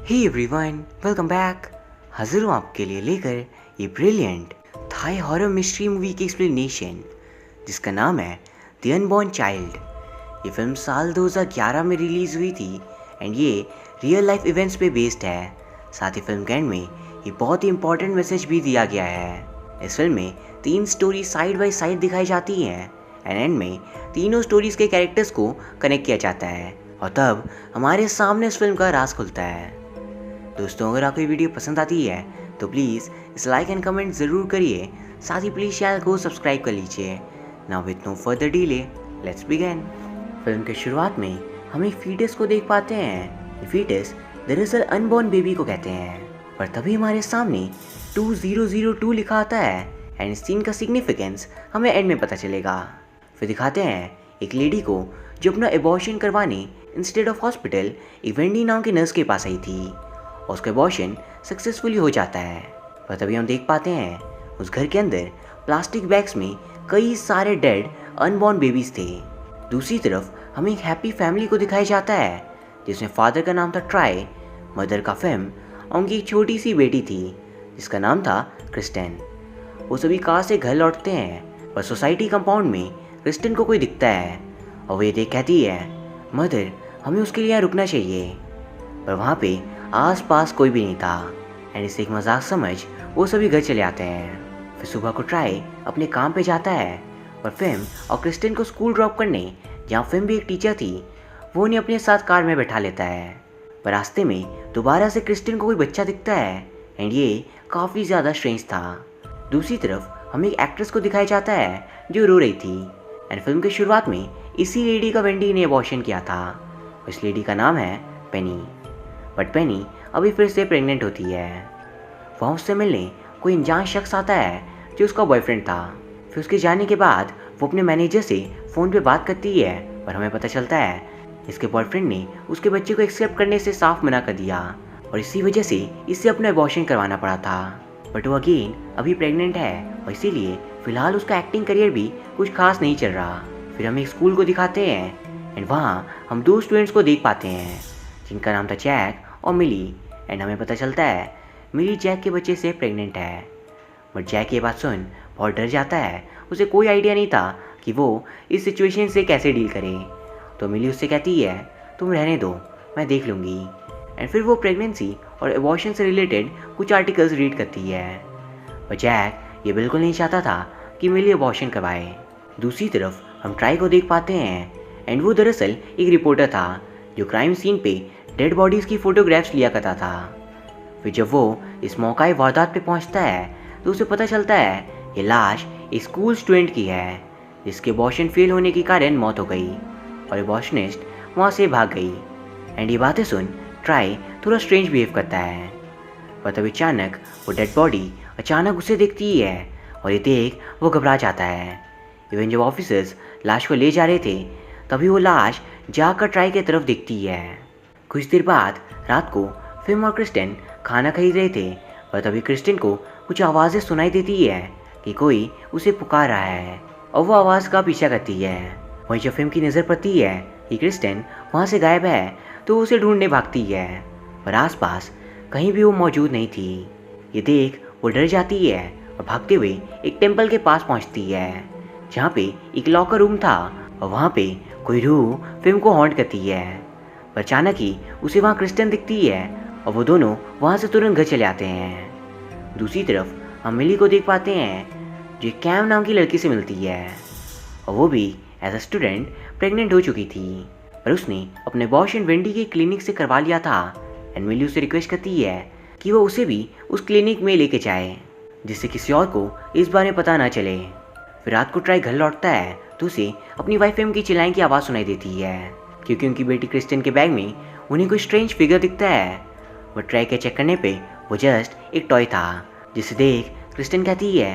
Hey everyone, welcome back. हाजिर हूँ आपके लिए लेकर ये brilliant Thai horror mystery movie की एक्सप्लेनेशन जिसका नाम है द अनबॉर्न चाइल्ड। ये फिल्म साल 2011 में रिलीज़ हुई थी एंड ये रियल लाइफ इवेंट्स पे बेस्ड है। साथ ही फिल्म के एंड में ये बहुत ही इंपॉर्टेंट मैसेज भी दिया गया है। इस फिल्म में 3 स्टोरी साइड बाय साइड दिखाई जाती हैं एंड एंड में तीनों स्टोरीज के कैरेक्टर्स को कनेक्ट किया जाता है और तब हमारे सामने इस फिल्म का राज खुलता है। दोस्तों, अगर आपको ये वीडियो पसंद आती है तो प्लीज़ इस लाइक एंड कमेंट ज़रूर करिए। साथ ही प्लीज़ चैनल को सब्सक्राइब कर लीजिए। Now with no further delay let's begin. Film के शुरुआत में हम एक फीटस को देख पाते हैं। ये फीटस दरअसल अनबॉर्न बेबी को कहते हैं, पर तभी हमारे सामने 2002 लिखा आता है एंड इस सीन का सिग्निफिकेंस हमें एंड में पता चलेगा। फिर दिखाते हैं एक लेडी को जो अपना एबॉर्शन करवाने इंस्टेड ऑफ हॉस्पिटल एक वेंडी नाम के नर्स के पास आई थी और उसका एबॉर्शन सक्सेसफुली हो जाता है। पर तभी हम देख पाते हैं उस घर के अंदर प्लास्टिक बैग्स में कई सारे डेड अनबॉर्न बेबीज थे। दूसरी तरफ हमें एक हैप्पी फैमिली को दिखाया जाता है जिसमें फादर का नाम था ट्राई, मदर का फेम और उनकी एक छोटी सी बेटी थी जिसका नाम था क्रिस्टन। वो सभी कार से घर लौटते हैं पर सोसाइटी कंपाउंड में क्रिस्टन को कोई दिखता है और वो ये देख कहती है, मदर हमें उसके लिए यहाँ रुकना चाहिए। पर वहाँ पे आसपास कोई भी नहीं था एंड इसे एक मजाक समझ वो सभी घर चले आते हैं। फिर सुबह को ट्राई अपने काम पे जाता है और फेम और क्रिस्टन को स्कूल ड्रॉप करने, जहाँ फेम भी एक टीचर थी, वो उन्हें अपने साथ कार में बैठा लेता है। पर रास्ते में दोबारा से क्रिस्टन को कोई बच्चा दिखता है एंड ये काफ़ी ज़्यादा स्ट्रेंज था। दूसरी तरफ हमें एक एक्ट्रेस को दिखाया जाता है जो रो रही थी एंड फिल्म की शुरुआत में इसी लेडी का वेंडी ने अबॉर्शन किया था। इस लेडी का नाम है पेनी। बट पेनी अभी फिर से प्रेग्नेंट होती है। वहाँ उससे मिलने कोई अनजान शख्स आता है जो उसका बॉयफ्रेंड था। फिर उसके जाने के बाद वो अपने मैनेजर से फ़ोन पे बात करती है पर हमें पता चलता है इसके बॉयफ्रेंड ने उसके बच्चे को एक्सेप्ट करने से साफ मना कर दिया और इसी वजह से इसे अपना अबॉर्शन करवाना पड़ा था। बट वो अगेन अभी प्रेग्नेंट है और इसीलिए फ़िलहाल उसका एक्टिंग करियर भी कुछ खास नहीं चल रहा। फिर हम एक स्कूल को दिखाते हैं एंड वहाँ हम 2 स्टूडेंट्स को देख पाते हैं जिनका नाम था जैक और मिली एंड हमें पता चलता है मिली जैक के बच्चे से प्रेग्नेंट है। बट जैक ये बात सुन बहुत डर जाता है। उसे कोई आइडिया नहीं था कि वो इस सिचुएशन से कैसे डील करे। तो मिली उससे कहती है, तुम रहने दो, मैं देख लूँगी। एंड फिर वो प्रेगनेंसी और एबॉर्शन से रिलेटेड कुछ आर्टिकल्स रीड करती है। पर जैक ये बिल्कुल नहीं चाहता था कि मिली एबॉर्शन करवाए। दूसरी तरफ हम ट्राई को देख पाते हैं एंड वो दरअसल एक रिपोर्टर था जो क्राइम सीन पे डेड बॉडीज़ की फ़ोटोग्राफ्स लिया करता था। फिर जब वो इस मौकाई वारदात पे पहुंचता है तो उसे पता चलता है ये लाश एक स्कूल स्टूडेंट की है जिसके अबॉर्शन फेल होने के कारण मौत हो गई और अबॉर्शनिस्ट वहाँ से भाग गई। एंड ये बातें सुन ट्राई थोड़ा स्ट्रेंज बिहेव करता है। पर तभी अचानक वो डेड बॉडी अचानक उसे देखती है और ये देख वो घबरा जाता है। इवन जब ऑफिसर्स लाश को ले जा रहे थे तभी वो लाश जाकर ट्राई की तरफ देखती है। कुछ देर बाद रात को फेम और क्रिस्टन खाना खरीद रहे थे पर तभी क्रिस्टन को कुछ आवाज़ें सुनाई देती है कि कोई उसे पुकार रहा है और वो आवाज़ का पीछा करती है। वहीं जब फेम की नज़र पड़ती है कि क्रिस्टन वहाँ से गायब है तो उसे ढूंढने भागती है पर आसपास कहीं भी वो मौजूद नहीं थी। ये देख वो डर जाती है और भागते हुए एक टेम्पल के पास पहुँचती है जहाँ पे एक लॉकर रूम था और वहाँ पे कोई रूह फेम को हॉन्ट करती है। पर अचानक ही उसे वहाँ क्रिस्टन दिखती है और वो दोनों वहाँ से तुरंत घर चले आते हैं। दूसरी तरफ हम मिली को देख पाते हैं जो कैम नाम की लड़की से मिलती है और वो भी एज अ स्टूडेंट प्रेग्नेंट हो चुकी थी पर उसने अपने अबॉर्शन वेंडी के क्लिनिक से करवा लिया था। एंड मिली उसे रिक्वेस्ट करती है कि वो उसे भी उस क्लिनिक में लेके जाए जिससे किसी और को इस बारे में पता ना चले। फिर रात को ट्राई घर लौटता है तो उसे अपनी वाइफ फेम की चिल्लाने की आवाज़ सुनाई देती है क्योंकि उनकी बेटी क्रिस्टन के बैग में उन्हें कोई स्ट्रेंज फिगर दिखता है। वो ट्राई के चेक करने पे वो जस्ट एक टॉय था जिसे देख क्रिस्टन कहती है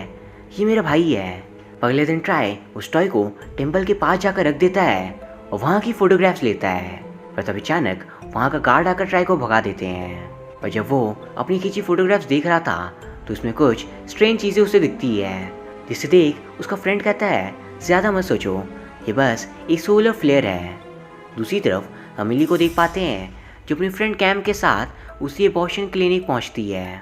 ये मेरा भाई है। अगले दिन ट्राई उस टॉय को टेम्पल के पास जाकर रख देता है और वहाँ की फोटोग्राफ्स लेता है। पर तब अचानक वहाँ का गार्ड आकर ट्राई को भगा देते हैं। पर जब वो अपनी खींची फोटोग्राफ्स देख रहा था तो उसमें कुछ स्ट्रेंज चीज़ें उसे दिखती है जिसे देख उसका फ्रेंड कहता है ज़्यादा मत सोचो, ये बस एक सोलर फ्लेयर है। दूसरी तरफ हम मिली को देख पाते हैं जो अपनी फ्रेंड कैम के साथ उसी एबॉर्शन क्लिनिक पहुंचती है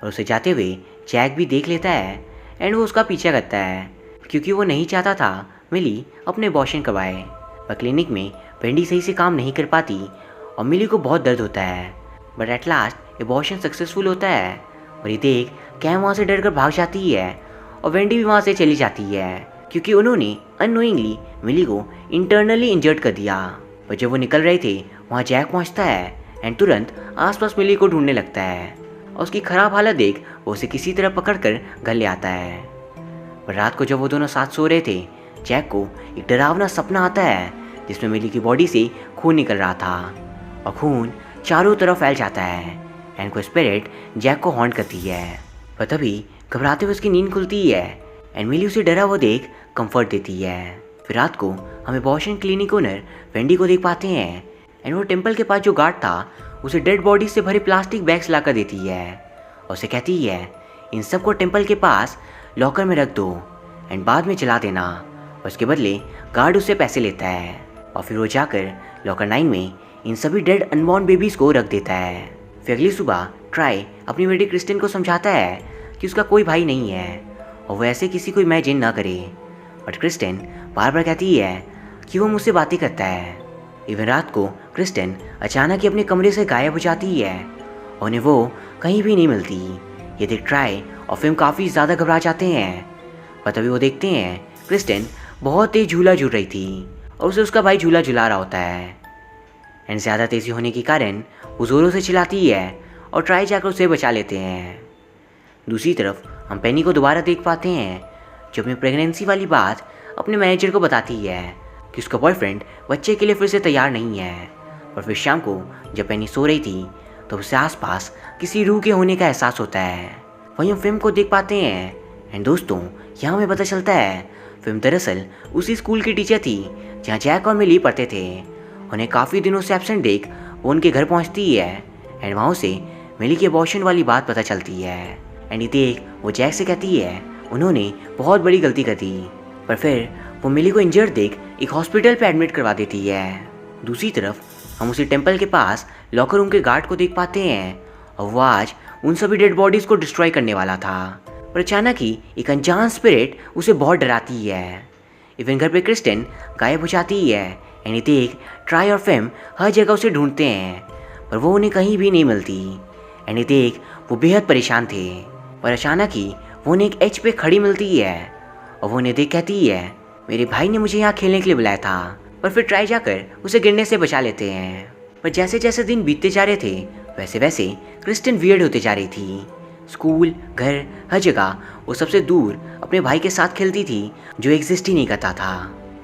और उसे जाते हुए जैक भी देख लेता है एंड वो उसका पीछा करता है क्योंकि वो नहीं चाहता था मिली अपने एबॉर्शन करवाए। पर क्लिनिक में वेंडी सही से काम नहीं कर पाती और मिली को बहुत दर्द होता है, but at last abortion successful होता है। और ये देख कैम वहाँ से डर कर भाग जाती है और वेंडी भी वहाँ से चली जाती है क्योंकि उन्होंने अननोइंगली मिली को इंटरनली इंजर्ड कर दिया। पर जब वो निकल रहे थे वहाँ जैक पहुँचता है एंड तुरंत आसपास मिली को ढूंढने लगता है और उसकी खराब हालत देख वो उसे किसी तरह पकड़कर घर ले आता है। पर रात को जब वो दोनों साथ सो रहे थे जैक को एक डरावना सपना आता है जिसमें मिली की बॉडी से खून निकल रहा था और खून चारों तरफ फैल जाता है एंड कोई स्पिरिट जैक को हॉन्ट करती है। पर तभी घबराते हुए उसकी नींद खुलती है एंड मिली उसे डरा हुआ देख कंफर्ट देती है। फिर रात को हम एबॉर्शन क्लिनिक ओनर वेंडी को देख पाते हैं एंड वो टेम्पल के पास जो गार्ड था उसे डेड बॉडी से भरे प्लास्टिक बैग्स लाकर देती है और उसे कहती है इन सबको टेम्पल के पास लॉकर में रख दो एंड बाद में चला देना। और उसके बदले गार्ड उससे पैसे लेता है और फिर वो जाकर लॉकर 9 में इन सभी डेड अनबॉर्न बेबीज़ को रख देता है। फिर अगली सुबह ट्राई अपनी बेटी क्रिस्टिन को समझाता है कि उसका कोई भाई नहीं है और वो ऐसे किसी को इमेजिन ना करे, बट क्रिस्टिन बार बार कहती है कि वो मुझसे बातें करता है। इवन रात को क्रिस्टिन अचानक ही अपने कमरे से गायब हो जाती है और उन्हें वो कहीं भी नहीं मिलती। ये देख ट्राई और फिल्म काफ़ी ज़्यादा घबरा जाते हैं, पर तभी वो देखते हैं क्रिस्टिन बहुत तेज झूला झूल रही थी और उसे उसका भाई झूला झुला रहा होता है एंड ज़्यादा तेज़ी होने के कारण वो ज़ोरों से चिल्लाती है और ट्राई जाकर उसे बचा लेते हैं। दूसरी तरफ हम पेनी को दोबारा देख पाते हैं जो अपनी प्रेगनेंसी वाली बात अपने मैनेजर को बताती है कि उसका बॉयफ्रेंड बच्चे के लिए फिर से तैयार नहीं है। और फिर शाम को जब पेनी सो रही थी तो उसे आसपास किसी रूह के होने का एहसास होता है। वहीं हम फिल्म को देख पाते हैं एंड दोस्तों यहाँ हमें पता चलता है फिल्म दरअसल उसी स्कूल की टीचर थी जहाँ जैक और मिली पढ़ते थे। उन्हें काफ़ी दिनों से एब्सेंट देख वो उनके घर पहुँचती है एंड वहाँ से मिली की अबॉर्शन वाली बात पता चलती है एंड ये देख वो जैक से कहती है उन्होंने बहुत बड़ी गलती कर दी। पर फिर वो मिली को इंजर्ड देख एक हॉस्पिटल पे एडमिट करवा देती है। दूसरी तरफ हम उसी टेम्पल के पास लॉकर रूम के गार्ड को देख पाते हैं और वो आज उन सभी डेड बॉडीज़ को डिस्ट्रॉय करने वाला था, पर अचानक ही एक अनजान स्पिरिट उसे बहुत डराती है। इवन घर पे क्रिस्टिन गायब हो जाती है एंड ये देख ट्राई और फेम हर जगह उसे ढूंढते हैं पर वो उन्हें कहीं भी नहीं मिलती एंड ये देख वो बेहद परेशान थे। पर अचानक ही वो उन्हें एक एज पे खड़ी मिलती है और वो उन्हें देख कहती है मेरे भाई ने मुझे यहाँ खेलने के लिए बुलाया था। पर फिर ट्राई जाकर उसे गिरने से बचा लेते हैं। पर जैसे जैसे दिन बीतते जा रहे थे वैसे वैसे क्रिस्टिन वियर्ड होते जा रही थी। स्कूल घर हर जगह वो सबसे दूर अपने भाई के साथ खेलती थी जो एग्जिस्ट ही नहीं करता था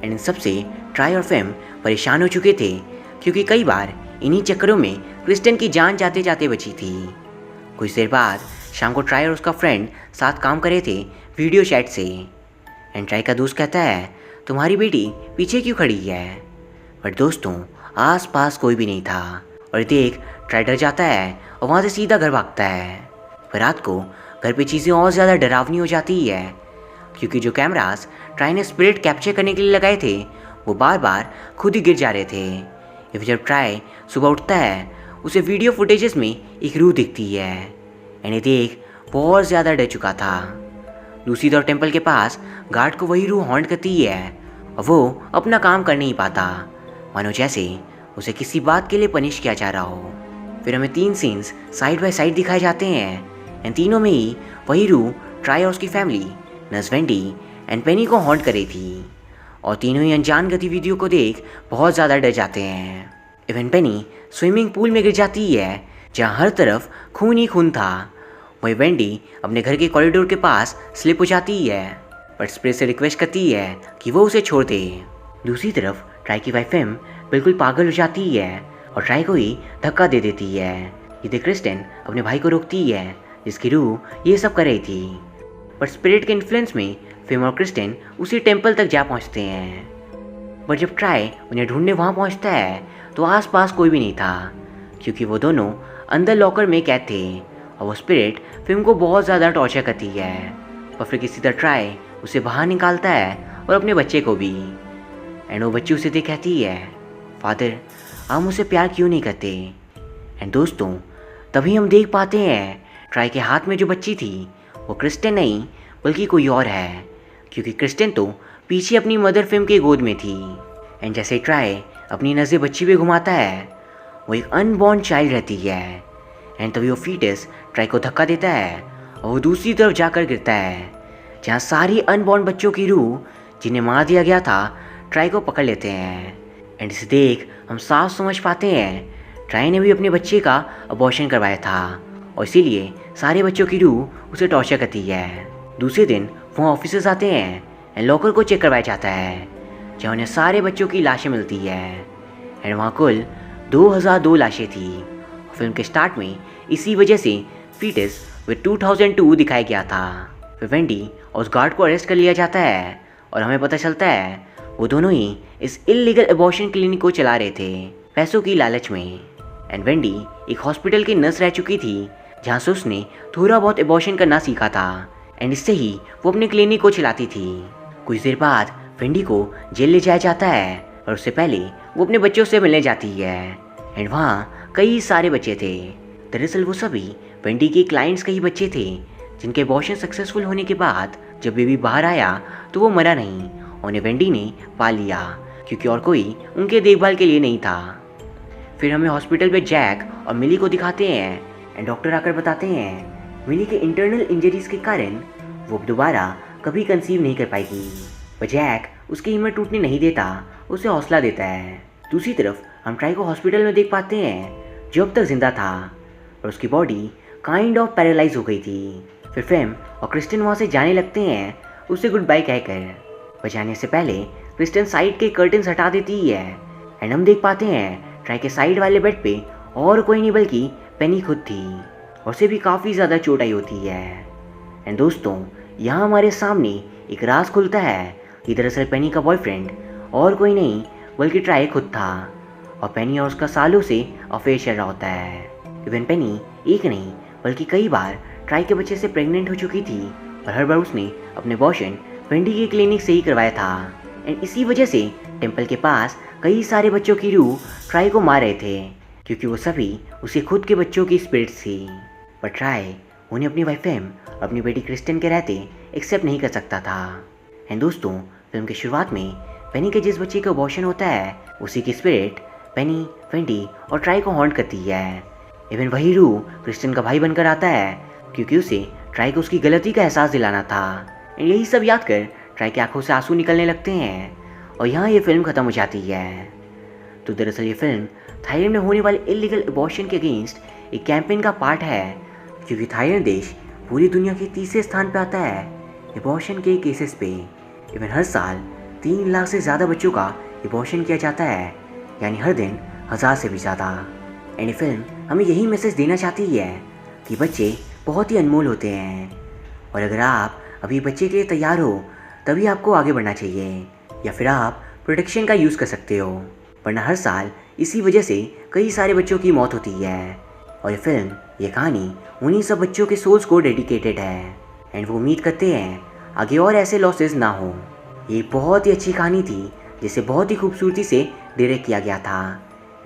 एंड इन सबसे ट्राई और फेम परेशान हो चुके थे क्योंकि कई बार इन्हीं चक्करों में क्रिस्टिन की जान जाते जाते बची थी। कुछ देर बाद शाम को ट्राई और उसका फ्रेंड साथ काम कर रहे थे वीडियो चैट से एंड ट्राई का दोस्त कहता है तुम्हारी बेटी पीछे क्यों खड़ी है। बट दोस्तों आस पास कोई भी नहीं था और देख ट्राई डर जाता है और वहाँ से सीधा घर भागता है। फिर रात को घर पे चीज़ें और ज़्यादा डरावनी हो जाती है क्योंकि जो कैमरास ट्राई ने स्पिरिट कैप्चर करने के लिए लगाए थे वो बार बार खुद ही गिर जा रहे थे। फिर जब ट्राई सुबह उठता है उसे वीडियो फुटेजेस में एक रूह दिखती है एंड ये देख बहुत ज़्यादा डर चुका था। दूसरी तरफ टेम्पल के पास गार्ड को वही रूह हॉन्ट करती है और वो अपना काम कर नहीं पाता, मानो जैसे उसे किसी बात के लिए पनिश किया जा रहा हो। फिर हमें 3 सीन्स साइड बाय साइड दिखाए जाते हैं एंड तीनों में ही वही रूह ट्राई और उसकी फैमिली नर्स वेंडी एंड पेनी को हॉन्ट कर रही थी और तीनों ही अनजान गतिविधियों को देख बहुत ज़्यादा डर जाते हैं। इवन पेनी स्विमिंग पूल में गिर जाती है जहाँ हर तरफ खून ही खून था। वही वेंडी अपने घर के कॉरिडोर के पास स्लिप हो जाती है बट स्पिरिट से रिक्वेस्ट करती है कि वो उसे छोड़ दे। दूसरी तरफ ट्राई की वाइफ फेम बिल्कुल पागल हो जाती है और ट्राई को ही धक्का दे देती है। ये देख क्रिस्टिन अपने भाई को रोकती है जिसकी रूह ये सब कर रही थी, बट स्पिरिट के इन्फ्लुएंस में फेम और क्रिस्टिन उसी टेम्पल तक जा पहुंचते हैं। बट जब ट्राई उन्हें ढूंढने वहाँ पहुँचता है तो आसपास कोई भी नहीं था क्योंकि वो दोनों अंदर लॉकर में कैद थे और वो स्पिरिट फिल्म को बहुत ज़्यादा टॉर्चर करती है। और फिर किसी तरह ट्राई उसे बाहर निकालता है और अपने बच्चे को भी एंड वो बच्ची उसे देख कहती है फादर आप मुझसे प्यार क्यों नहीं करते। एंड दोस्तों, तभी हम देख पाते हैं ट्राई के हाथ में जो बच्ची थी वो क्रिस्टन नहीं बल्कि कोई और है, क्योंकि क्रिस्टन तो पीछे अपनी मदर फिल्म के गोद में थी। एंड जैसे ट्राई अपनी नज़र बच्ची पे घुमाता है, वो एक अनबॉर्न चाइल्ड रहती है। एंड तभी वो फीटस ट्राई को धक्का देता है और वो दूसरी तरफ जाकर गिरता है, जहाँ सारी अनबॉर्न बच्चों की रूह जिन्हें मार दिया गया था ट्राई को पकड़ लेते हैं। एंड इसे देख हम साफ समझ पाते हैं ट्राई ने भी अपने बच्चे का अबॉर्शन करवाया था और इसीलिए सारे बच्चों की रूह उसे टॉर्चर करती है। दूसरे दिन वो ऑफिसर्स आते हैं एंड लॉकर को चेक करवाया जाता है, जहाँ उन्हें सारे बच्चों की लाशें मिलती है। एंड वहाँ कुल 2002 लाशें थी। फिल्म के स्टार्ट में इसी वजह से फीटस विद 2002 दिखाया गया था। फिर वेंडी और उस गार्ड को अरेस्ट कर लिया जाता है और हमें पता चलता है वो दोनों ही इस इलीगल अबॉर्शन क्लिनिक को चला रहे थे पैसों की लालच में। एंड वेंडी एक हॉस्पिटल की नर्स रह चुकी थी, जहाँ से उसने थोड़ा बहुत अबॉर्शन करना सीखा था एंड इससे ही वो अपने क्लिनिक को चलाती थी। कुछ देर बाद वेंडी को जेल ले जाया जाता है और उससे पहले वो अपने बच्चों से मिलने जाती है। एंड वहाँ कई सारे बच्चे थे। दरअसल वो सभी वेंडी के क्लाइंट्स के ही बच्चे थे, जिनके अबॉर्शन सक्सेसफुल होने के बाद जब बेबी बाहर आया तो वो मरा नहीं, उन्हें वेंडी ने पाल लिया क्योंकि और कोई उनके देखभाल के लिए नहीं था। फिर हमें हॉस्पिटल में जैक और मिली को दिखाते हैं एंड डॉक्टर आकर बताते हैं मिली के इंटरनल इंजरीज के कारण वो दोबारा कभी कंसीव नहीं कर पाएगी। पर जैक उसकी हिम्मत टूटने नहीं देता, उसे हौसला देता है। दूसरी तरफ हम ट्राई को हॉस्पिटल में देख पाते हैं, जो अब तक जिंदा था और उसकी बॉडी काइंड ऑफ पैरालाइज हो गई थी। फिर फेम और क्रिस्टन वहाँ से जाने लगते हैं उसे गुड बाय कहकर। पर जाने से पहले क्रिस्टन साइड के कर्टन्स हटा देती है एंड हम देख पाते हैं ट्राई के साइड वाले बेड पे और कोई नहीं बल्कि पेनी खुद थी और उसे भी काफ़ी ज़्यादा चोट आई होती है। एंड दोस्तों, यहाँ हमारे सामने एक राज खुलता है कि दरअसल पेनी का बॉयफ्रेंड और कोई नहीं बल्कि ट्राई खुद था और पेनी और उसका सालों से अफेयर चल रहा होता है। इवन पेनी एक नहीं बल्कि कई बार ट्राई के बच्चे से प्रेग्नेंट हो चुकी थी और हर बार उसने अपने अबॉर्शन वेंडी के क्लिनिक से ही करवाया था। एंड इसी वजह से टेम्पल के पास कई सारे बच्चों की रूह ट्राई को मार रहे थे, क्योंकि वो सभी उसके खुद के बच्चों की स्पिरिट्स थी। पर ट्राई उन्हें अपनी वाइफ फेम और अपनी बेटी क्रिस्टन के रहते एक्सेप्ट नहीं कर सकता था। एंड दोस्तों, फिल्म की शुरुआत में पेनी के जिस बच्चे का अबॉर्शन होता है उसी की स्पिरिट पेनी, वेंडी और ट्राई को हॉन्ट करती है। इवन वही रूह क्रिस्टन का भाई बनकर आता है, क्योंकि उसे ट्राई को उसकी गलती का एहसास दिलाना था। एंड यही सब याद कर ट्राई की आंखों से आंसू निकलने लगते हैं और यहाँ ये फिल्म ख़त्म हो जाती है। तो दरअसल ये फिल्म थाईलैंड में होने वाले इलीगल अबॉर्शन के अगेंस्ट एक कैंपेन का पार्ट है, क्योंकि थाईलैंड देश पूरी दुनिया के तीसरे स्थान पर आता है अबॉर्शन के केसेस पे। इवन हर साल 3 लाख से ज़्यादा बच्चों का अबॉर्शन किया जाता है, यानी हर दिन 1000 से भी ज़्यादा। एंड ये फिल्म हमें यही मैसेज देना चाहती है कि बच्चे बहुत ही अनमोल होते हैं और अगर आप अभी बच्चे के लिए तैयार हो तभी आपको आगे बढ़ना चाहिए, या फिर आप प्रोटेक्शन का यूज़ कर सकते हो, वरना हर साल इसी वजह से कई सारे बच्चों की मौत होती है। और ये फिल्म, ये कहानी उन्हीं सब बच्चों के सोल्स को डेडिकेटेड है एंड वो उम्मीद करते हैं आगे और ऐसे लॉसेस ना हो। ये बहुत ही अच्छी कहानी थी जिसे बहुत ही खूबसूरती से डायरेक्ट किया गया था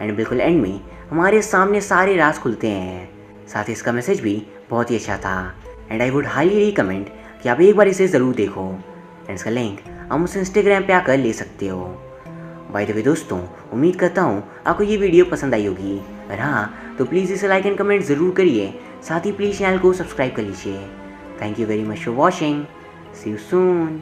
एंड बिल्कुल एंड में हमारे सामने सारे राज खुलते हैं। साथ ही इसका मैसेज भी बहुत ही अच्छा था and I would highly recommend कि आप एक बार इसे ज़रूर देखो। एंड इसका लिंक आप उस इंस्टाग्राम पे आकर ले सकते हो। बाय द वे दोस्तों, उम्मीद करता हूँ आपको ये वीडियो पसंद आई होगी। अगर हाँ तो प्लीज़ इसे लाइक एंड कमेंट ज़रूर करिए, साथ ही प्लीज़ चैनल को सब्सक्राइब कर लीजिए। Thank you very much for watching. See you soon.